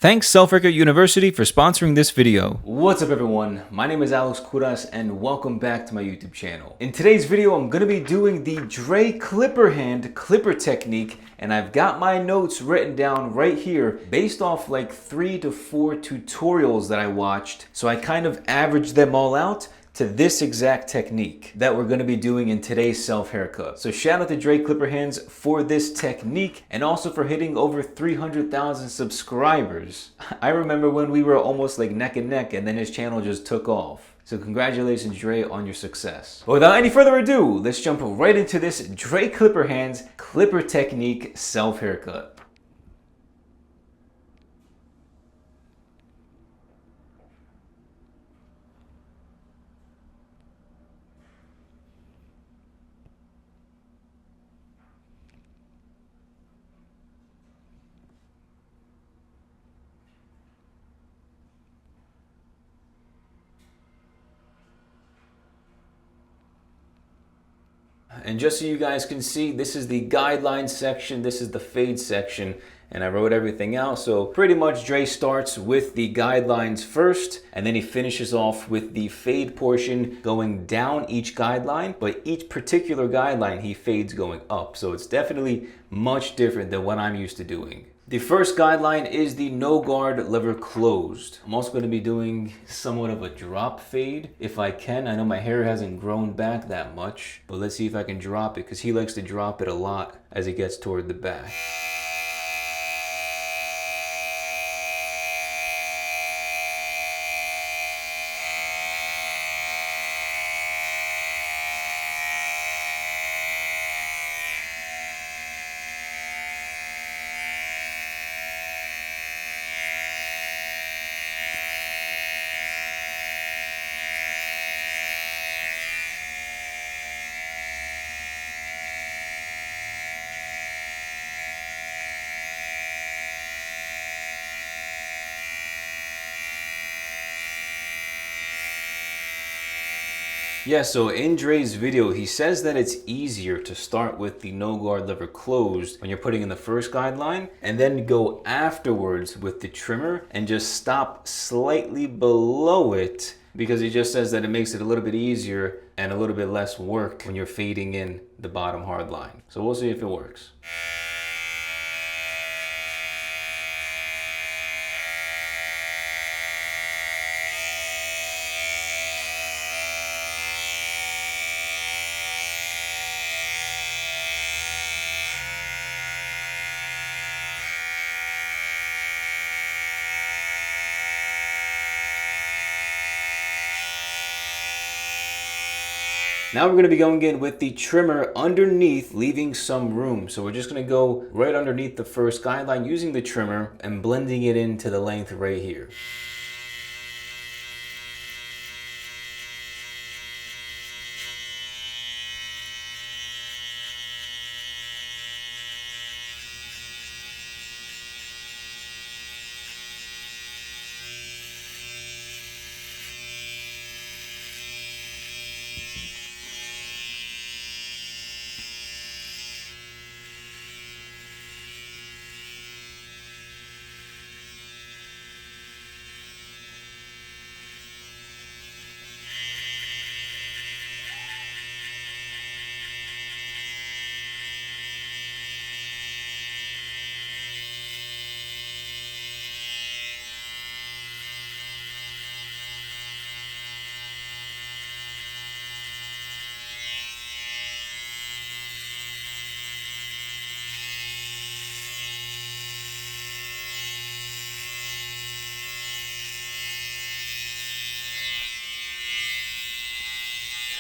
Thanks Self-Haircut University for sponsoring this video. What's up everyone? My name is Alex Kouras and welcome back to my YouTube channel. In today's video, I'm going to be doing the Dre clipper hand clipper technique, and I've got my notes written down right here based off like 3 to 4 tutorials that I watched. So I kind of averaged them all out to this exact technique that we're going to be doing in today's self haircut. So shout out to Dre Clipper Hands for this technique and also for hitting over 300,000 subscribers. I remember when we were almost like neck and neck and then his channel just took off. So congratulations Dre on your success. But without any further ado, let's jump right into this Dre Clipper Hands clipper technique self haircut. And just so you guys can see, this is the guidelines section, this is the fade section, and I wrote everything out. So pretty much Dre starts with the guidelines first, and then he finishes off with the fade portion going down each guideline, but each particular guideline he fades going up. So it's definitely much different than what I'm used to doing. The first guideline is the no guard lever closed. I'm also going to be doing somewhat of a drop fade if I can. I know my hair hasn't grown back that much, but let's see if I can drop it because he likes to drop it a lot as he gets toward the back. Yeah, so in Dre's video, he says that it's easier to start with the no guard lever closed when you're putting in the first guideline and then go afterwards with the trimmer and just stop slightly below it because he just says that it makes it a little bit easier and a little bit less work when you're fading in the bottom hard line. So we'll see if it works. Now we're going to be going in with the trimmer underneath, leaving some room. So we're just going to go right underneath the first guideline using the trimmer and blending it into the length right here.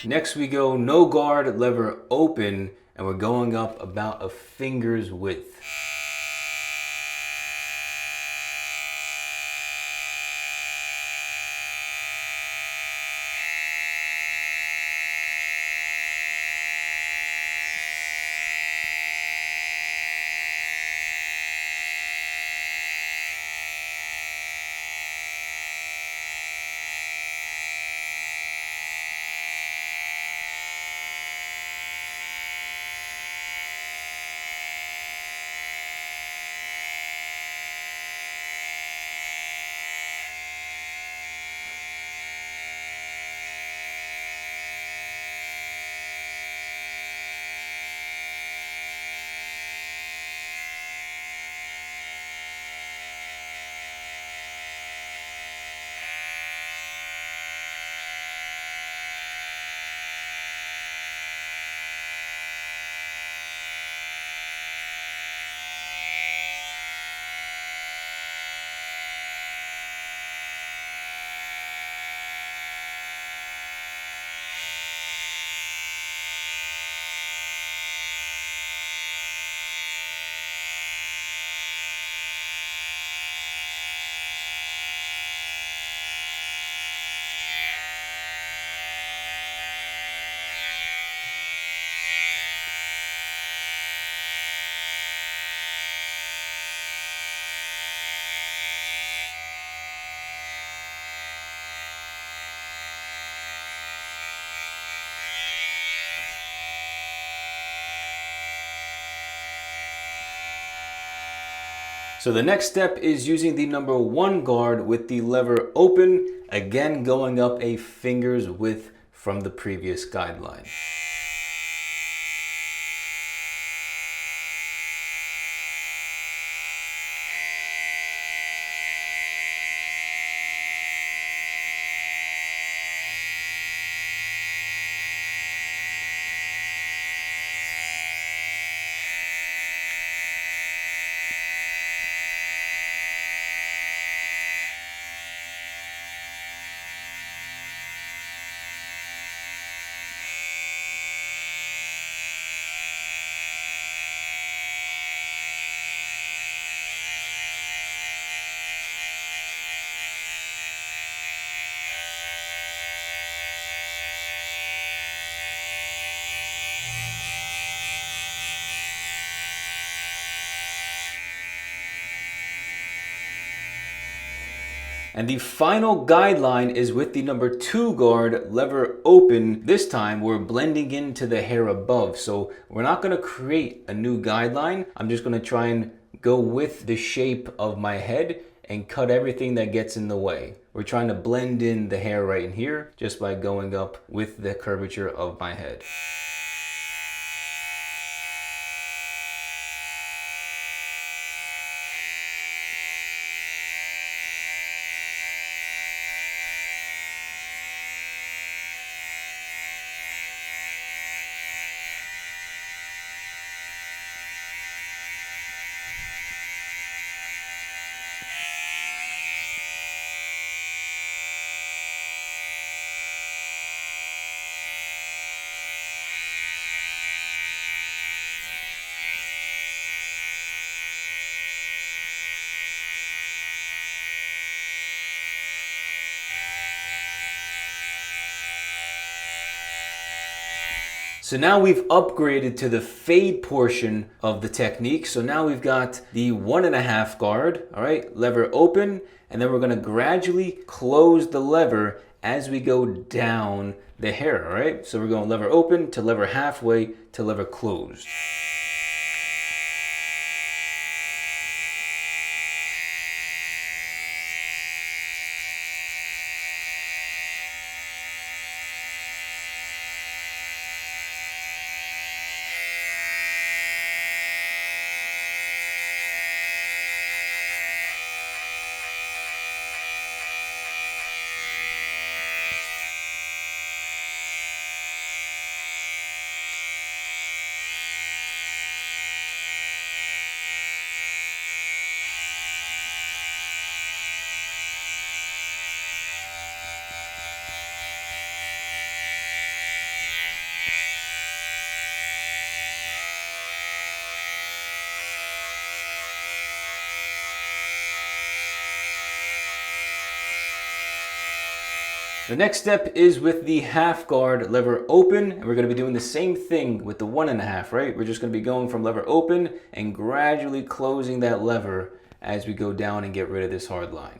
Next we go no guard lever open, and we're going up about a finger's width. So the next step is using the number 1 guard with the lever open, again going up a finger's width from the previous guideline. And the final guideline is with the number 2 guard, lever open. This time we're blending into the hair above. So we're not going to create a new guideline. I'm just going to try and go with the shape of my head and cut everything that gets in the way. We're trying to blend in the hair right in here just by going up with the curvature of my head. So now we've upgraded to the fade portion of the technique. So now we've got the 1.5 guard, all right, lever open, and then we're gonna gradually close the lever as we go down the hair, all right? So we're going lever open to lever halfway to lever closed. The next step is with the half guard lever open, and we're going to be doing the same thing with the 1.5, right? We're just going to be going from lever open and gradually closing that lever as we go down and get rid of this hard line.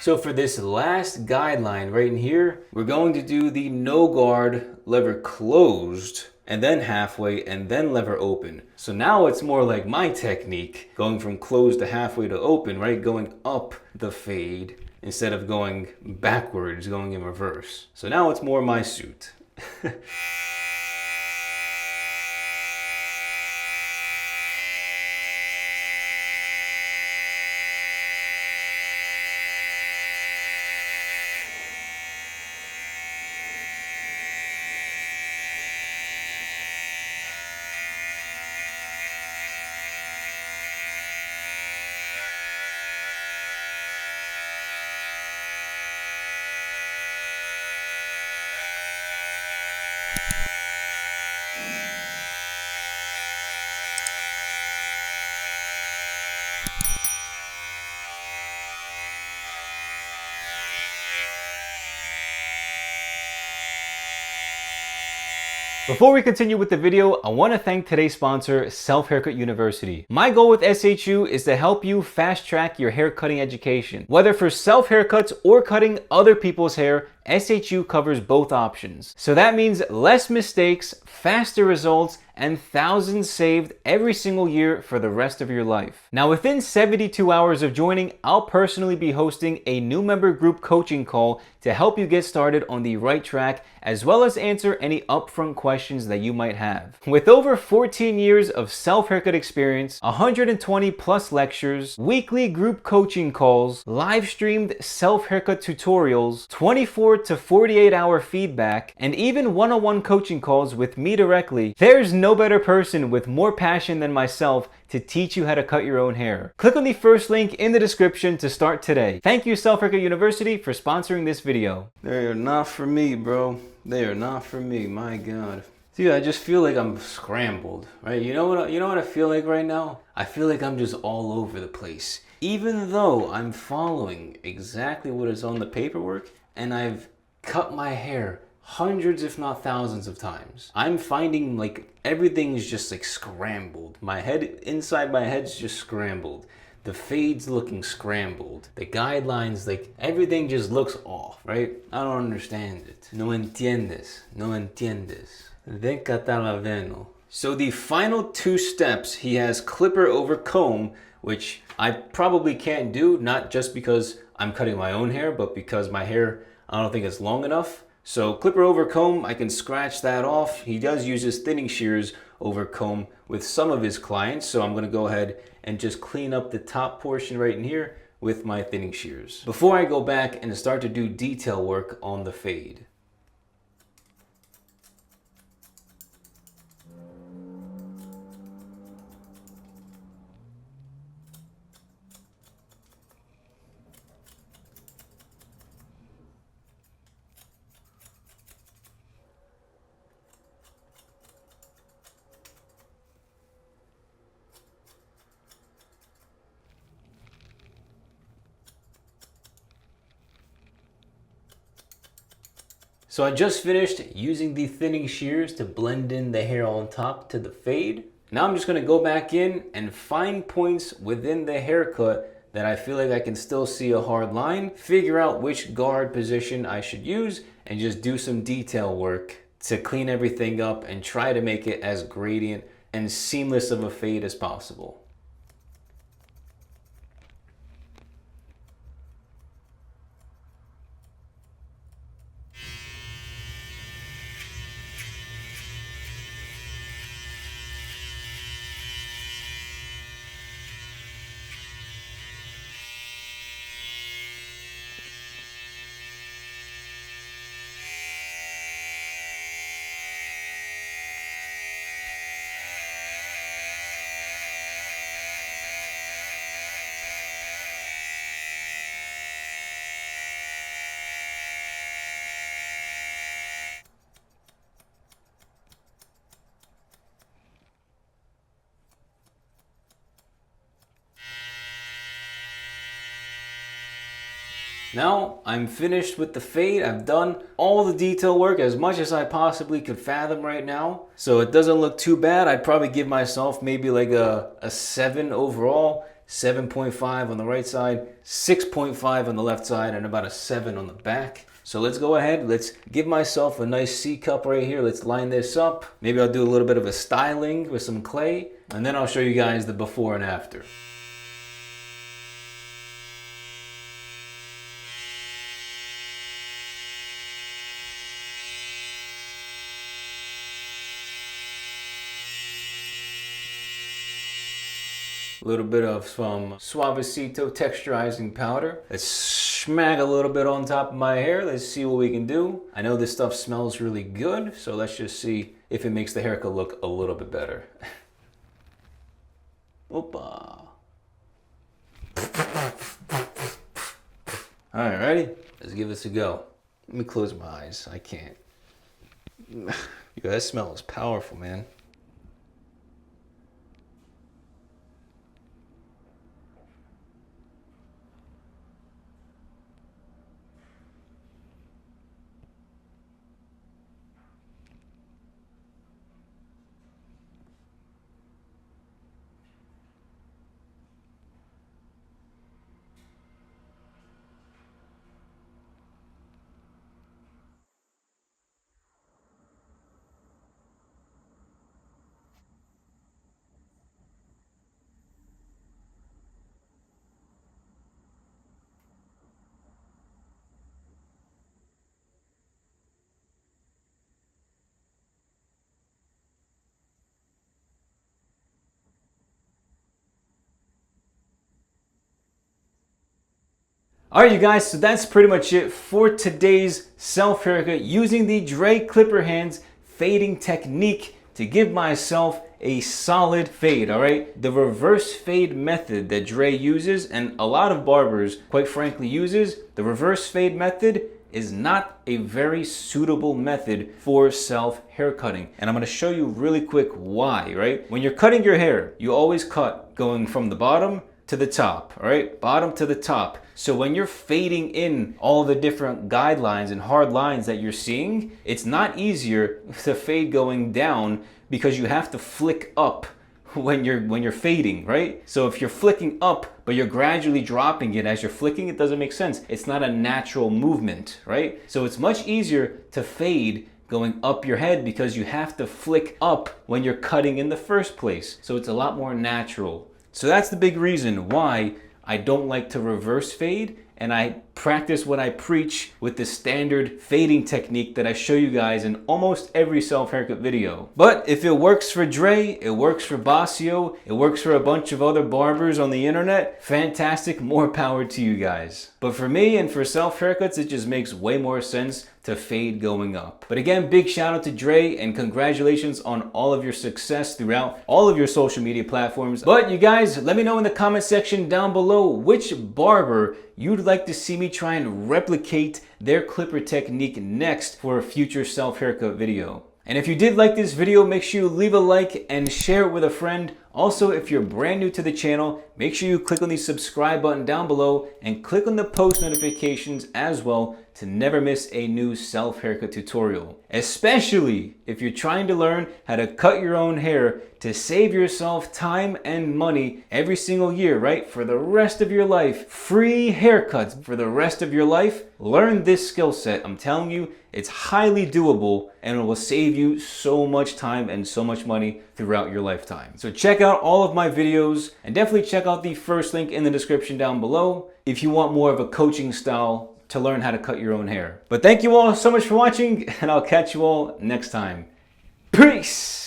So for this last guideline right in here, we're going to do the no guard lever closed and then halfway and then lever open. So now it's more like my technique, going from closed to halfway to open, right? Going up the fade instead of going backwards, going in reverse. So now it's more my suit. Before we continue with the video, I want to thank today's sponsor, Self Haircut University. My goal with SHU is to help you fast track your haircutting education. Whether for self haircuts or cutting other people's hair, SHU covers both options. So that means less mistakes, faster results, and thousands saved every single year for the rest of your life. Now, within 72 hours of joining, I'll personally be hosting a new member group coaching call to help you get started on the right track, as well as answer any upfront questions that you might have. With over 14 years of self-haircut experience, 120 plus lectures, weekly group coaching calls, live streamed self-haircut tutorials, 24 to 48 hour feedback, and even one-on-one coaching calls with me directly, there's no better person with more passion than myself to teach you how to cut your own hair. Click on the first link in the description to start today. Thank you, Self Haircut University, for sponsoring this video. They are not for me, bro. They are not for me, my God. Dude, I just feel like I'm scrambled, right? You know what I feel like right now? I feel like I'm just all over the place. Even though I'm following exactly what is on the paperwork, and I've cut my hair hundreds if not thousands of times, I'm finding like everything is just like scrambled. My head, inside my head's just scrambled. The fade's looking scrambled. The guidelines, like everything just looks off, right? I don't understand it. No entiendes. No entiendes. De catalaveno. So the final two steps, he has clipper over comb, which I probably can't do, not just because I'm cutting my own hair, but because my hair, I don't think it's long enough. So clipper over comb, I can scratch that off. He does use his thinning shears over comb with some of his clients. So I'm gonna go ahead and just clean up the top portion right in here with my thinning shears before I go back and start to do detail work on the fade. So I just finished using the thinning shears to blend in the hair on top to the fade. Now I'm just gonna go back in and find points within the haircut that I feel like I can still see a hard line, figure out which guard position I should use, and just do some detail work to clean everything up and try to make it as gradient and seamless of a fade as possible. Now I'm finished with the fade. I've done all the detail work as much as I possibly could fathom right now. So it doesn't look too bad. I'd probably give myself maybe like a 7 overall, 7.5 on the right side, 6.5 on the left side, and about a 7 on the back. So let's go ahead, let's give myself a nice C cup right here. Let's line this up. Maybe I'll do a little bit of a styling with some clay, and then I'll show you guys the before and after. A little bit of some Suavecito texturizing powder. Let's smack a little bit on top of my hair. Let's see what we can do. I know this stuff smells really good, so let's just see if it makes the haircut look a little bit better. Opa. All right, ready? Let's give this a go. Let me close my eyes. I can't. Yo, that smell is powerful, man. Alright you guys, so that's pretty much it for today's self haircut using the Dre clipper hands fading technique to give myself a solid fade, alright? The reverse fade method that Dre uses, and a lot of barbers quite frankly uses, the reverse fade method is not a very suitable method for self haircutting. And I'm going to show you really quick why, right? When you're cutting your hair, you always cut going from the bottom to the top, all right? Bottom to the top. So when you're fading in all the different guidelines and hard lines that you're seeing, it's not easier to fade going down because you have to flick up when you're fading, right? So if you're flicking up but you're gradually dropping it as you're flicking, it doesn't make sense. It's not a natural movement, right? So it's much easier to fade going up your head because you have to flick up when you're cutting in the first place. So it's a lot more natural. So that's the big reason why I don't like to reverse fade, and I practice what I preach with the standard fading technique that I show you guys in almost every self haircut video. But if it works for Dre, it works for Basio, it works for a bunch of other barbers on the internet, fantastic, more power to you guys. But for me and for self haircuts, it just makes way more sense to fade going up. But again, big shout out to Dre and congratulations on all of your success throughout all of your social media platforms. But you guys, let me know in the comment section down below which barber you'd like to see me try and replicate their clipper technique next for a future self haircut video. And if you did like this video, make sure you leave a like and share it with a friend. Also, if you're brand new to the channel, make sure you click on the subscribe button down below and click on the post notifications as well to never miss a new self haircut tutorial. Especially if you're trying to learn how to cut your own hair to save yourself time and money every single year, right? For the rest of your life. Free haircuts for the rest of your life. Learn this skill set. I'm telling you, it's highly doable and it will save you so much time and so much money throughout your lifetime. So check out all of my videos and definitely check out the first link in the description down below if you want more of a coaching style to learn how to cut your own hair. But thank you all so much for watching, and I'll catch you all next time. Peace!